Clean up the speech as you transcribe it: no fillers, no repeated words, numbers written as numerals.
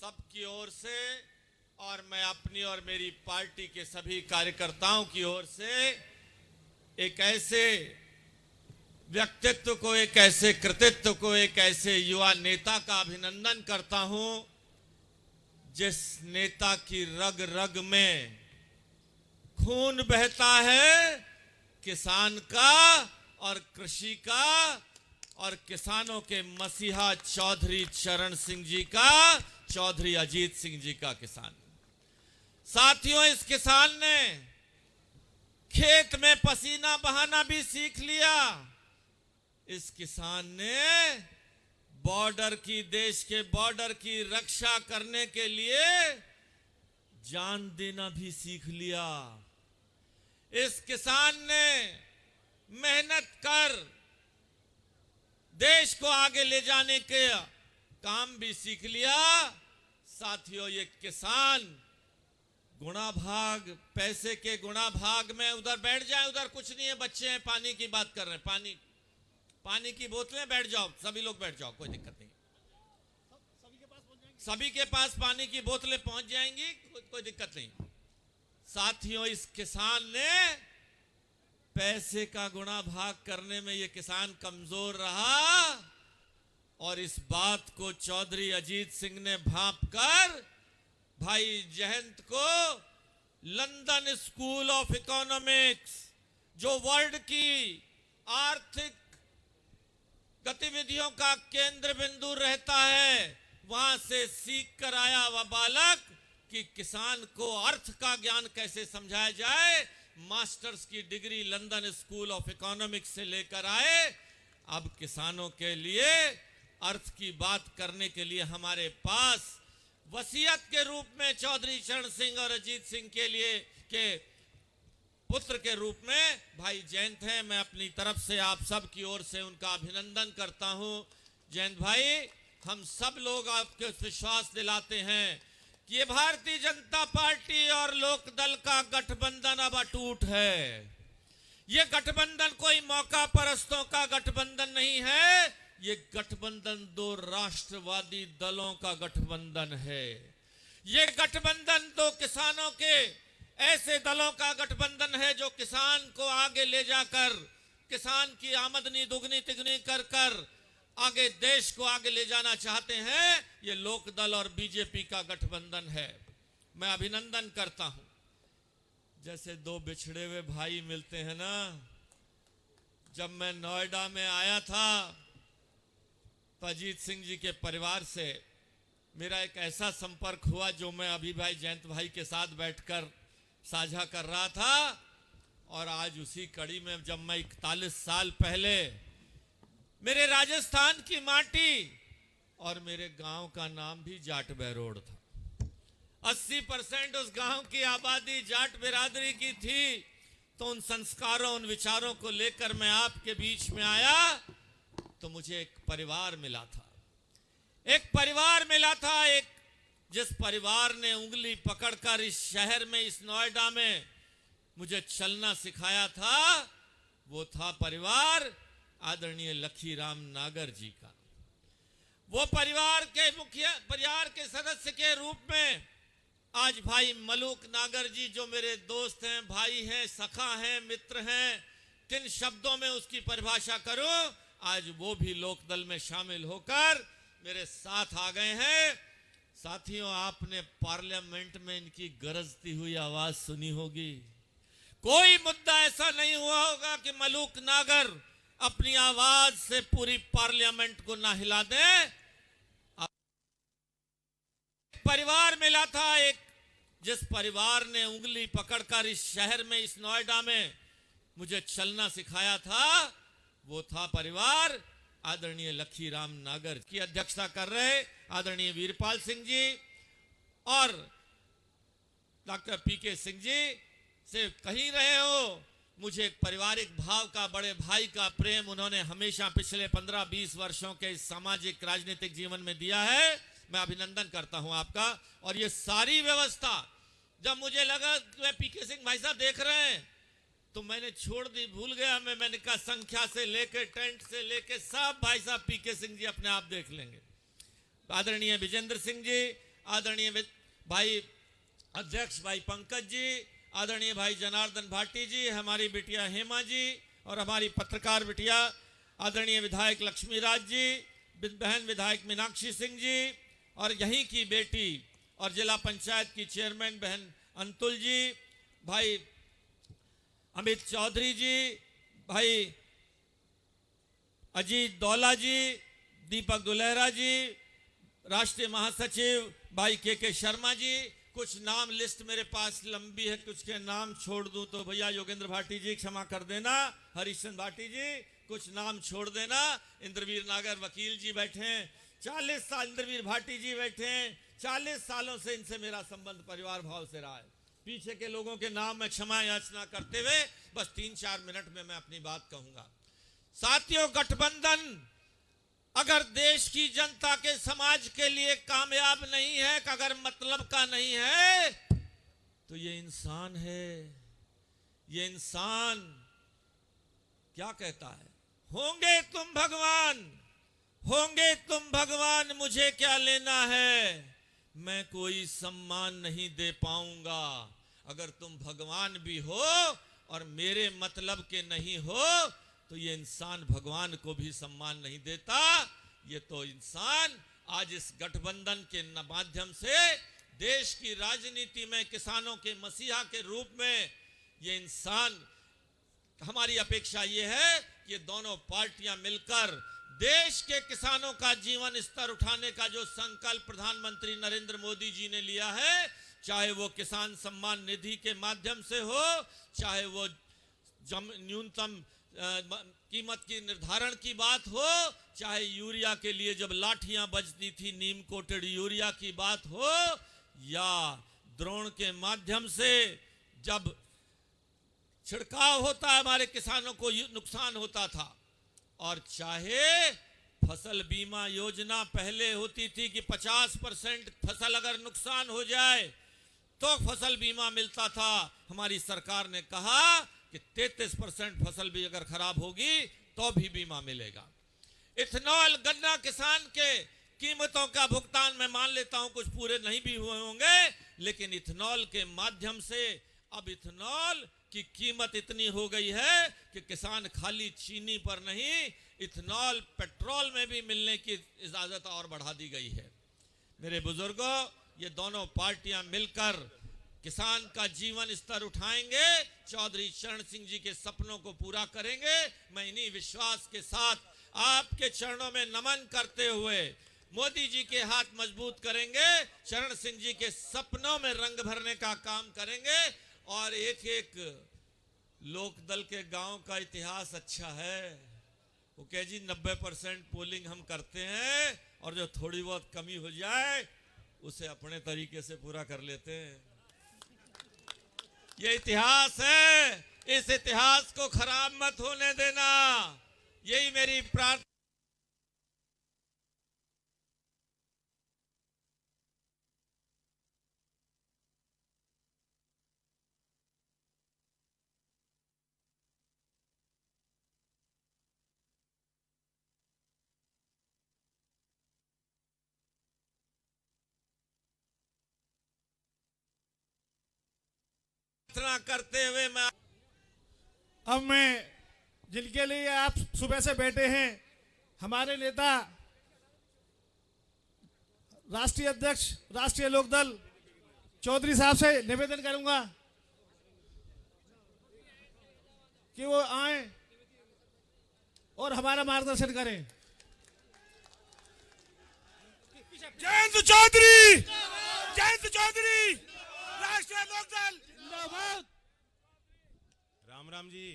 सबकी ओर से और मैं अपनी और मेरी पार्टी के सभी कार्यकर्ताओं की ओर से एक ऐसे व्यक्तित्व को, एक ऐसे कृतित्व को, एक ऐसे युवा नेता का अभिनंदन करता हूं जिस नेता की रग रग में खून बहता है किसान का और कृषि का और किसानों के मसीहा चौधरी चरण सिंह जी का, चौधरी अजीत सिंह जी का किसान। साथियों, इस किसान ने खेत में पसीना बहाना भी सीख लिया। इस किसान ने बॉर्डर की, देश के बॉर्डर की रक्षा करने के लिए जान देना भी सीख लिया। इस किसान ने मेहनत कर देश को आगे ले जाने के काम भी सीख लिया। साथियों, ये किसान गुणा भाग, पैसे के गुणा भाग में, उधर बैठ जाए, उधर कुछ नहीं है, बच्चे हैं, पानी की बात कर रहे हैं, पानी की बोतलें, बैठ जाओ, सभी लोग बैठ जाओ, कोई दिक्कत नहीं, सभी के पास पानी की बोतलें पहुंच जाएंगी, कोई दिक्कत नहीं। साथियों, इस किसान ने पैसे का गुणा भाग करने में ये किसान कमजोर रहा और इस बात को चौधरी अजीत सिंह ने भांप कर भाई जयंत को लंदन स्कूल ऑफ इकोनॉमिक्स, जो वर्ल्ड की आर्थिक गतिविधियों का केंद्र बिंदु रहता है, वहां से सीख कर आया वह बालक कि किसान को अर्थ का ज्ञान कैसे समझाया जाए। मास्टर्स की degree London school of economics से लेकर आए। अब किसानों के लिए अर्थ की बात करने के लिए हमारे पास वसीयत के रूप में चौधरी चरण सिंह और अजीत सिंह के लिए के पुत्र के रूप में भाई जयंत हैं। मैं अपनी तरफ से आप सब की ओर से उनका अभिनंदन करता हूं। जयंत भाई, हम सब लोग आपके विश्वास दिलाते हैं कि ये भारतीय जनता पार्टी और लोकदल का गठबंधन अब अटूट है। ये गठबंधन कोई मौका परस्तों का गठबंधन नहीं है, ये गठबंधन दो राष्ट्रवादी दलों का गठबंधन है। ये गठबंधन दो किसानों के ऐसे दलों का गठबंधन है जो किसान को आगे ले जाकर किसान की आमदनी दुगनी तिगनी कर कर आगे देश को आगे ले जाना चाहते हैं। ये लोकदल और बीजेपी का गठबंधन है। मैं अभिनंदन करता हूं। जैसे दो बिछड़े हुए भाई मिलते हैं ना, जब मैं नोएडा में आया था तो अजीत सिंह जी के परिवार से मेरा एक ऐसा संपर्क हुआ जो मैं अभी भाई जयंत भाई के साथ बैठकर साझा कर रहा था। और आज उसी कड़ी में जब मैं 41 साल पहले मेरे राजस्थान की माटी और मेरे गांव का नाम भी जाट बहरोड था, 80% उस गांव की आबादी जाट बिरादरी की थी। तो उन संस्कारों, उन विचारों को लेकर मैं आपके बीच में आया तो मुझे एक परिवार मिला था, एक परिवार मिला था, एक जिस परिवार ने उंगली पकड़कर इस शहर में, इस नोएडा में मुझे चलना सिखाया था। वो था परिवार आदरणीय लखीराम नागर जी का। वो परिवार के मुखिया, परिवार के सदस्य के रूप में आज भाई मलूक नागर जी, जो मेरे दोस्त हैं, भाई हैं, सखा हैं, मित्र हैं, किन शब्दों में उसकी परिभाषा करूं, आज वो भी लोकदल में शामिल होकर मेरे साथ आ गए हैं। साथियों, आपने पार्लियामेंट में इनकी गरजती हुई आवाज सुनी होगी। कोई मुद्दा ऐसा नहीं हुआ होगा कि मलूक नागर अपनी आवाज से पूरी पार्लियामेंट को ना हिला दे। परिवार मिला था, एक जिस परिवार ने उंगली पकड़कर इस शहर में, इस नोएडा में मुझे चलना सिखाया था। वो था परिवार आदरणीय लखीराम नागर की अध्यक्षता कर रहे आदरणीय वीरपाल सिंह जी और डॉक्टर पीके सिंह जी से कहीं रहे हो। मुझे एक पारिवारिक भाव का, बड़े भाई का प्रेम उन्होंने हमेशा पिछले 15-20 वर्षों के इस सामाजिक राजनीतिक जीवन में दिया है। मैं अभिनंदन करता हूं आपका। और ये सारी व्यवस्था, जब मुझे लगा कि मैं पीके सिंह भाई साहब देख रहे हैं तो मैंने छोड़ दी, भूल गया। मैंने कहा संख्या से लेके, टेंट से लेके सब भाई साहब पीके सिंह जी अपने आप देख लेंगे। आदरणीय विजेंद्र सिंह जी, आदरणीय भाई अध्यक्ष भाई पंकज जी, आदरणीय भाई जनार्दन भाटी जी, हमारी बिटिया हेमा जी और हमारी पत्रकार बिटिया आदरणीय विधायक लक्ष्मी राज जी, बहन विधायक मीनाक्षी सिंह जी और यहीं की बेटी और जिला पंचायत की चेयरमैन बहन अंतुल जी, भाई अमित चौधरी जी, भाई अजीत दौला जी, दीपक दुलेहरा जी, राष्ट्रीय महासचिव भाई के शर्मा जी। कुछ नाम लिस्ट मेरे पास लंबी है, कुछ के नाम छोड़ दूं तो भैया योगेंद्र भाटी जी क्षमा कर देना, हरीशचंद्र भाटी जी कुछ नाम छोड़ देना। इंद्रवीर नागर वकील जी बैठे हैं, 40 साल इंद्रवीर भाटी जी बैठे हैं, 40 सालों से इनसे मेरा संबंध परिवार भाव से रहा है। पीछे के लोगों के नाम में क्षमा याचना करते हुए बस 3-4 मिनट में मैं अपनी बात कहूंगा। साथियों, गठबंधन अगर देश की जनता के समाज के लिए कामयाब नहीं है, अगर मतलब का नहीं है, तो ये इंसान है। ये इंसान क्या कहता है, होंगे तुम भगवान, होंगे तुम भगवान, मुझे क्या लेना है, मैं कोई सम्मान नहीं दे पाऊंगा। अगर तुम भगवान भी हो और मेरे मतलब के नहीं हो तो ये इंसान भगवान को भी सम्मान नहीं देता। ये तो इंसान आज इस गठबंधन के माध्यम से देश की राजनीति में किसानों के मसीहा के रूप में ये इंसान, हमारी अपेक्षा ये है कि दोनों पार्टियां मिलकर देश के किसानों का जीवन स्तर उठाने का जो संकल्प प्रधानमंत्री नरेंद्र मोदी जी ने लिया है, चाहे वो किसान सम्मान निधि के माध्यम से हो, चाहे वो न्यूनतम कीमत की निर्धारण की बात हो, चाहे यूरिया के लिए जब लाठियां बजती थी नीम कोटेड यूरिया की बात हो, या ड्रोन के माध्यम से जब छिड़काव होता है हमारे किसानों को नुकसान होता था, और चाहे फसल बीमा योजना पहले होती थी कि 50% फसल अगर नुकसान हो जाए तो फसल बीमा मिलता था। हमारी सरकार ने कहा कि 33% फसल भी अगर खराब होगी तो भी बीमा मिलेगा। इथेनॉल, गन्ना किसान के कीमतों का भुगतान मैं मान लेता हूं कुछ पूरे नहीं भी हुए होंगे, लेकिन इथेनॉल के माध्यम से अब इथेनॉल की कीमत इतनी हो गई है कि किसान खाली चीनी पर नहीं, इथेनॉल पेट्रोल में भी मिलने की इजाजत और बढ़ा दी गई है। मेरे बुजुर्गों, ये दोनों पार्टियां मिलकर किसान का जीवन स्तर उठाएंगे, चौधरी चरण सिंह जी के सपनों को पूरा करेंगे। मैं इन्हीं विश्वास के साथ आपके चरणों में नमन करते हुए मोदी जी के हाथ मजबूत करेंगे, चरण सिंह जी के सपनों में रंग भरने का काम करेंगे। और एक एक लोकदल के गांव का इतिहास अच्छा है। वो कहे जी 90% पोलिंग हम करते हैं और जो थोड़ी बहुत कमी हो जाए उसे अपने तरीके से पूरा कर लेते हैं। ये इतिहास है, इस इतिहास को खराब मत होने देना, यही मेरी प्रार्थना। करते हुए मैं जिनके लिए आप सुबह से बैठे हैं, हमारे नेता राष्ट्रीय अध्यक्ष राष्ट्रीय लोकदल चौधरी साहब से निवेदन करूंगा कि वो आए और हमारा मार्गदर्शन करें। जयंत चौधरी, जयंत चौधरी, राष्ट्रीय लोकदल। जिंदाबाद। राम राम जी।